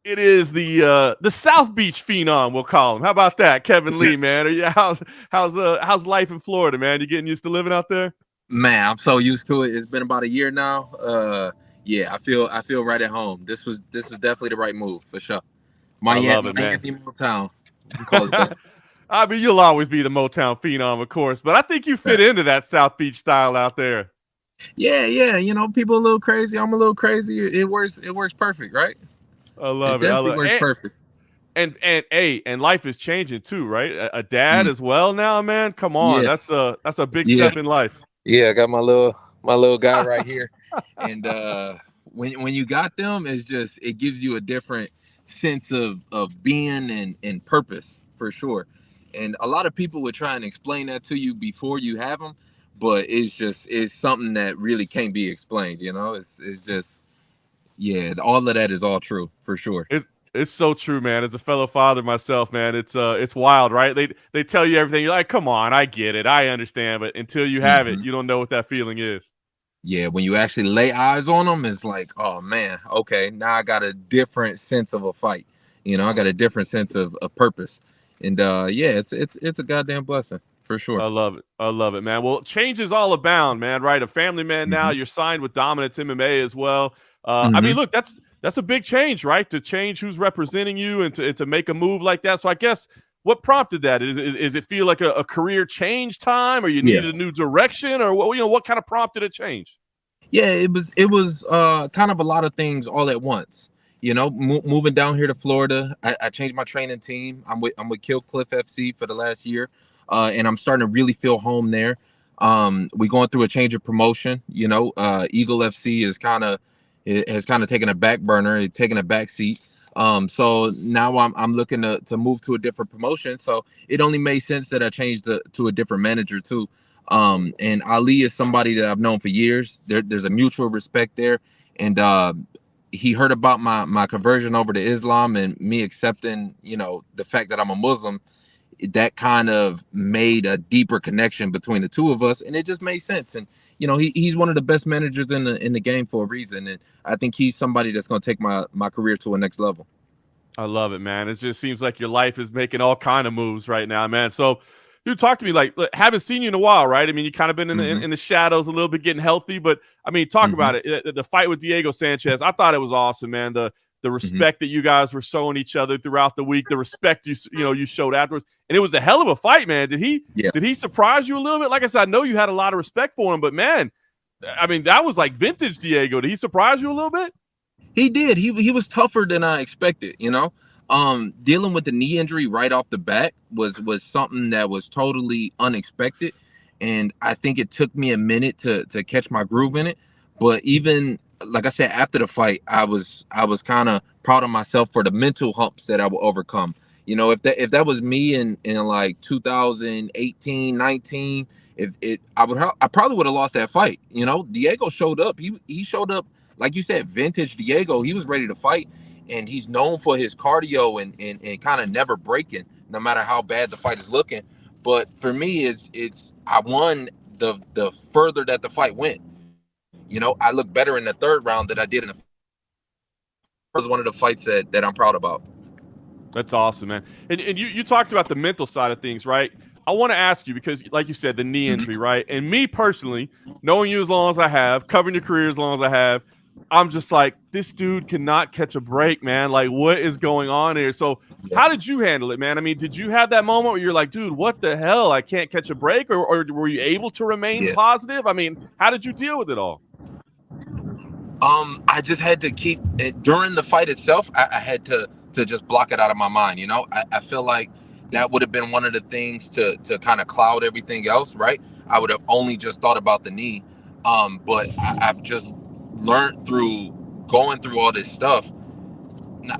It is the South Beach phenom, we'll call him. How about that, Kevin Lee, man? How's life in Florida, man? You getting used to living out there? Man, I'm so used to it. It's been about a year now. Yeah, I feel right at home. This was definitely the right move for sure. I Miami, love it, man. Miami Motown. You can call it that. I mean, you'll always be the Motown phenom, of course, but I think you fit into that South Beach style out there. Yeah, yeah. People a little crazy. I'm a little crazy. It works. It works perfect, right? I It love it. I definitely love it. works perfect. And life is changing too, right? A dad Mm, as well now, man. Come on, yeah, that's a big yeah, step in life. yeah. I got my little guy right here, and when you got them, it's just it gives you a different sense of being and purpose for sure. And a lot of people would try and explain that to you before you have them, but it's something that really can't be explained. It's just yeah, all of that is all true for sure. It it's so true, man. As a fellow father myself, man, it's wild, right? They tell you everything. You're like, come on, I get it, I understand, but until you have it, Hmm. you don't know what that feeling is. Yeah, when you actually lay eyes on them, it's like, oh man, okay, now I got a different sense of a fight. I got a different sense of purpose, and yeah, it's a goddamn blessing for sure. I love it. I love it, man. Well, change is all abound, man. Right? A family man now. Hmm. You're signed with Dominance MMA as well. I mean, Hmm. look, that's a big change, right? To change who's representing you and to make a move like that. So I guess what prompted that is it feel like a career change time, or you Yeah, needed a new direction, or what kind of prompted a change? yeah, it was kind of a lot of things all at once. Moving down here to Florida, I changed my training team. I'm with Kill Cliff FC for the last year, and I'm starting to really feel home there. We going through a change of promotion. Eagle FC has kind of taken a back burner, taken a back seat. So now I'm looking to move to a different promotion. So it only made sense that I changed to a different manager too. And Ali is somebody that I've known for years. There's a mutual respect there, and he heard about my conversion over to Islam and me accepting, the fact that I'm a Muslim. That kind of made a deeper connection between the two of us, and it just made sense. And he's one of the best managers in the game for a reason, and I think he's somebody that's going to take my career to a next level. I love it, man. It just seems like your life is making all kind of moves right now, man. So, you talk to me like look, haven't seen you in a while, right? I mean, you kind of been in the Hmm. in the shadows a little bit, getting healthy, but I mean, talk Hmm. about it. The fight with Diego Sanchez, I thought it was awesome, man. The Hmm. respect that you guys were showing each other throughout the week, the respect you showed afterwards, and it was a hell of a fight, man. Did he Yeah. did he surprise you a little bit? Like I said, I know you had a lot of respect for him, but man, I mean, that was like vintage Diego. Did he surprise you a little bit? He did. He was tougher than I expected. Dealing with the knee injury right off the bat was something that was totally unexpected, and I think it took me a minute to catch my groove in it. But even like I said, after the fight, I was kind of proud of myself for the mental humps that I would overcome. If that was me in like 2018, 19, if it I probably would have lost that fight. Diego showed up. He showed up like you said, vintage Diego. He was ready to fight, and he's known for his cardio and kind of never breaking, no matter how bad the fight is looking. But for me, it's I won the further that the fight went. I look better in the third round than I did in the first. That was one of the fights that I'm proud about. That's awesome, man. And you talked about the mental side of things, right? I want to ask you because, like you said, the knee injury, Hmm. right? And me personally, knowing you as long as I have, covering your career as long as I have, I'm just like, this dude cannot catch a break, man. Like, what is going on here? So, Yeah. how did you handle it, man? I mean, did you have that moment where you're like, dude, what the hell? I can't catch a break, or were you able to remain Yeah. positive? I mean, how did you deal with it all? I just had to keep it during the fight itself. I had to just block it out of my mind. I feel like that would have been one of the things to kind of cloud everything else, right? I would have only just thought about the knee. But I've just learned through going through all this stuff.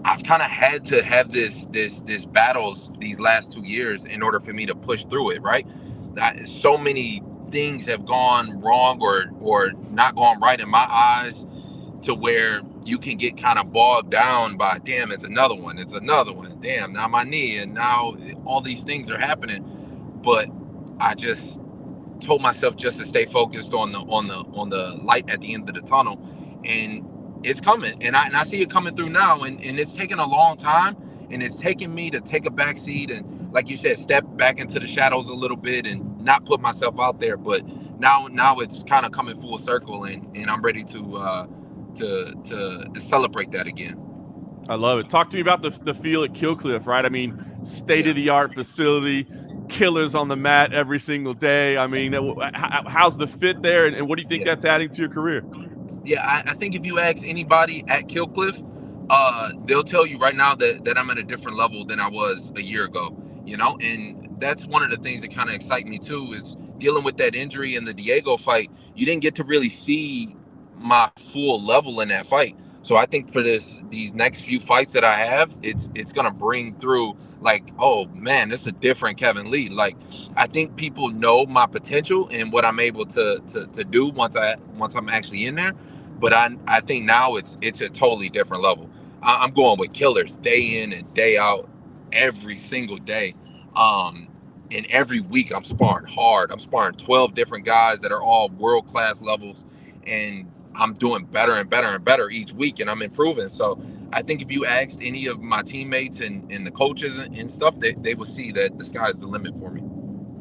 I've kind of had to have this battles these last 2 years in order for me to push through it, right? So many things have gone wrong or not gone right in my eyes to where you can get kind of bogged down by damn it's another one, damn, now my knee, and now all these things are happening. But I just told myself just to stay focused on the light at the end of the tunnel. And It's coming, and I see it coming through now, and it's taking a long time, and it's taking me to take a back seat and, like you said, step back into the shadows a little bit and not put myself out there. But now it's kind of coming full circle, and I'm ready to celebrate that again. I love it. Talk to me about the feel at Killcliff, right? I mean, state Yeah, of the art facility, killers on the mat every single day. I mean, how's the fit there, and what do you think yeah. that's adding to your career? Yeah, I think if you ask anybody at Killcliff, they'll tell you right now that I'm at a different level than I was a year ago. And that's one of the things that kind of excite me too, is dealing with that injury in the Diego fight. You didn't get to really see my full level in that fight. So I think for these next few fights that I have, it's gonna bring through, like, oh man, this is a different Kevin Lee. Like, I think people know my potential and what I'm able to do once I'm actually in there. But I think now it's a totally different level. I'm going with killers day in and day out, every single day. Um, and every week I'm sparring hard. I'm sparring 12 different guys that are all world class levels, and I'm doing better and better and better each week, and I'm improving. So I think if you asked any of my teammates and the coaches and stuff, they will see that the sky's the limit for me.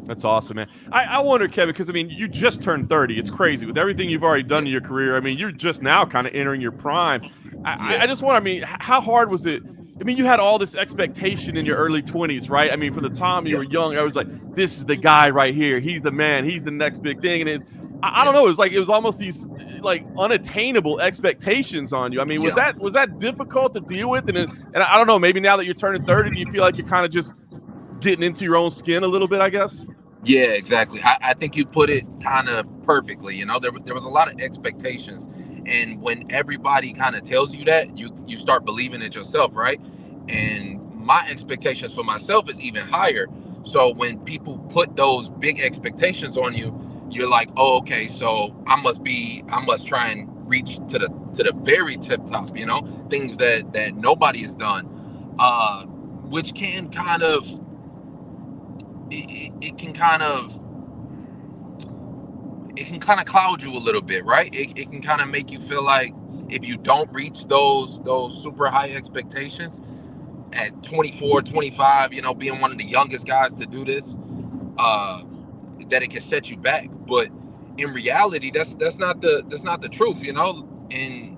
That's awesome, man. I wonder, Kevin, because I mean, you just turned 30. It's crazy with everything you've already done Yeah, in your career. I mean, you're just now kind of entering your prime. I yeah, just want, I mean, how hard was it? I mean, you had all this expectation in your early 20s, right? I mean, from the time you yeah, were young, I was like, this is the guy right here. He's the man. He's the next big thing. And I yeah, don't know. It was almost these like unattainable expectations on you. I mean, was yeah. that difficult to deal with? And I don't know. Maybe now that you're turning 30, do you feel like you're kind of just getting into your own skin a little bit? I guess. Yeah, exactly. I think you put it kind of perfectly. There was a lot of expectations, and when everybody kind of tells you that, you start believing it yourself, right? And my expectations for myself is even higher. So when people put those big expectations on you, you're like, oh, okay, so I must try and reach to the very tip top, things that nobody has done, which can kind of it can kind of cloud you a little bit, right? It can kind of make you feel like if you don't reach those super high expectations at 24, 25, being one of the youngest guys to do this, uh that it can set you back. But in reality, that's not the truth, and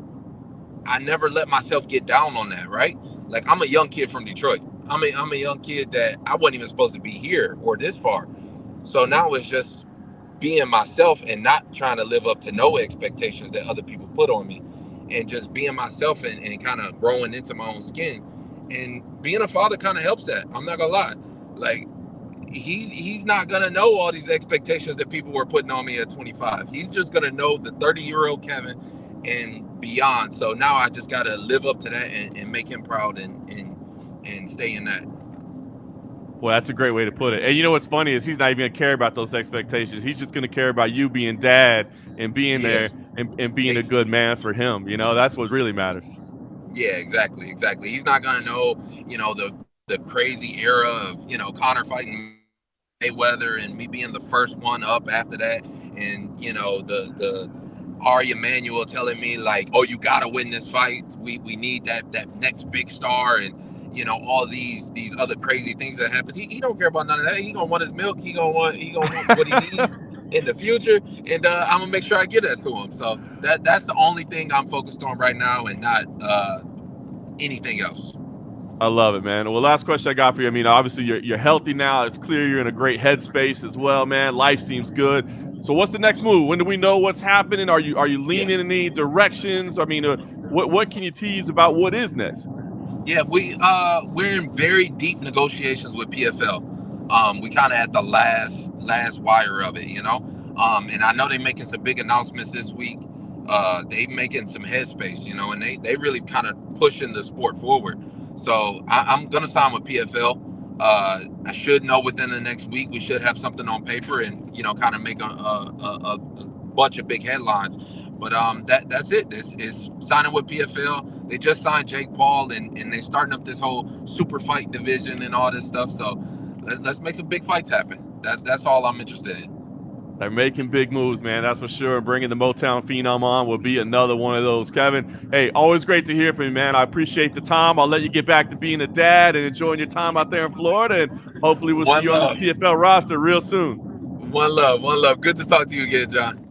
I never let myself get down on that, right? Like, I'm a young kid from Detroit. I'm a young kid that I wasn't even supposed to be here or this far. So now it's just being myself and not trying to live up to no expectations that other people put on me, and just being myself and kind of growing into my own skin. And being a father kind of helps that. I'm not gonna lie. Like, he's not gonna know all these expectations that people were putting on me at 25. He's just gonna know the 30-year-old Kevin and beyond. So now I just gotta live up to that and make him proud and stay in that. Well, that's a great way to put it. And you know what's funny is he's not even going to care about those expectations. He's just going to care about you being dad and being Yeah. there and being a good man for him. You know, that's what really matters. Yeah, exactly. He's not gonna know, the crazy era of, Connor fighting Mayweather and me being the first one up after that, and the Ari Emanuel telling me, like, oh, you gotta win this fight. We need that next big star, and all these other crazy things that happens. He don't care about none of that. He gonna want his milk. He gonna want what he needs in the future, and I'm gonna make sure I get that to him. So that's the only thing I'm focused on right now, and not anything else. I love it, man. Well, last question I got for you. I mean, obviously you're healthy now. It's clear you're in a great headspace as well, man. Life seems good. So what's the next move? When do we know what's happening? Are you Yeah. leaning in any directions? I mean, what can you tease about what is next? Yeah, we're in very deep negotiations with PFL. We kind of at the last wire of it, and I know they're making some big announcements this week. They making some headspace, and they really kind of pushing the sport forward. So I'm gonna sign with PFL. I should know within the next week. We should have something on paper and kind of make a bunch of big headlines. But that's it. This is signing with PFL. They just signed Jake Paul, and they're starting up this whole super fight division and all this stuff. So let's make some big fights happen. That's all I'm interested in. They're making big moves, man. That's for sure. And bringing the Motown Phenom on will be another one of those. Kevin, hey, always great to hear from you, man. I appreciate the time. I'll let you get back to being a dad and enjoying your time out there in Florida. And hopefully we'll see One you on this love. PFL roster real soon. One love. One love. Good to talk to you again, John.